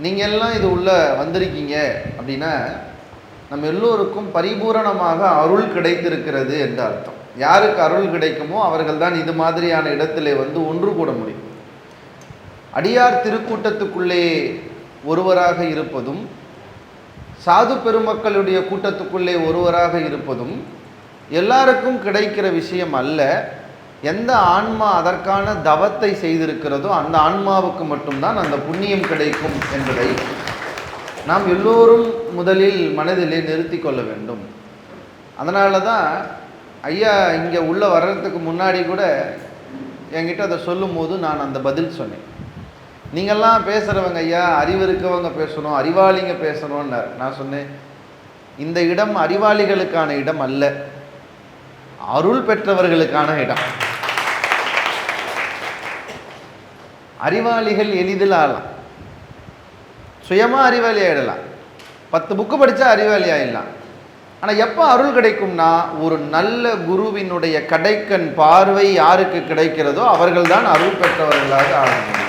நீங்கள் எல்லாம் இது உள்ள வந்திருக்கீங்க அப்படின்னா நம்ம எல்லோருக்கும் பரிபூரணமாக அருள் கிடைத்திருக்கிறது என்று அர்த்தம். யாருக்கு அருள் கிடைக்குமோ அவர்கள் தான் இது மாதிரியான இடத்திலே வந்து ஒன்று கூட முடியும். அடியார் திருக்கூட்டத்துக்குள்ளே ஒருவராக இருப்பதும் சாது பெருமக்களுடைய கூட்டத்துக்குள்ளே ஒருவராக இருப்பதும் எல்லாருக்கும் கிடைக்கிற விஷயம் அல்ல. எந்த ஆன்மா அதற்கான தவத்தை செய்திருக்கிறதோ அந்த ஆன்மாவுக்கு மட்டும்தான் அந்த புண்ணியம் கிடைக்கும் என்பதை நாம் எல்லோரும் முதலில் மனதிலே நிறுத்தி கொள்ள வேண்டும். அதனால தான் ஐயா இங்கே உள்ளே வர்றதுக்கு முன்னாடி கூட என்கிட்ட அதை சொல்லும் போது நான் அந்த பதில் சொன்னேன். நீங்கள்லாம் பேசுகிறவங்க ஐயா, அறிவு இருக்கவங்க பேசணும், அறிவாளிங்க பேசணும்னார். நான் சொன்னேன், இந்த இடம் அறிவாளிகளுக்கான இடம் அல்ல, அருள் பெற்றவர்களுக்கான இடம். அறிவாளிகள் எளிதில் ஆகலாம், சுயமாக அறிவாளி ஆகிடலாம், 10 புக்கு படித்தா அறிவாளி ஆகிடலாம். ஆனால் எப்போ அருள் கிடைக்கும்னா, ஒரு நல்ல குருவினுடைய கடைக்கண் பார்வை யாருக்கு கிடைக்கிறதோ அவர்கள்தான் அருள் பெற்றவர்களாக ஆக முடியும்.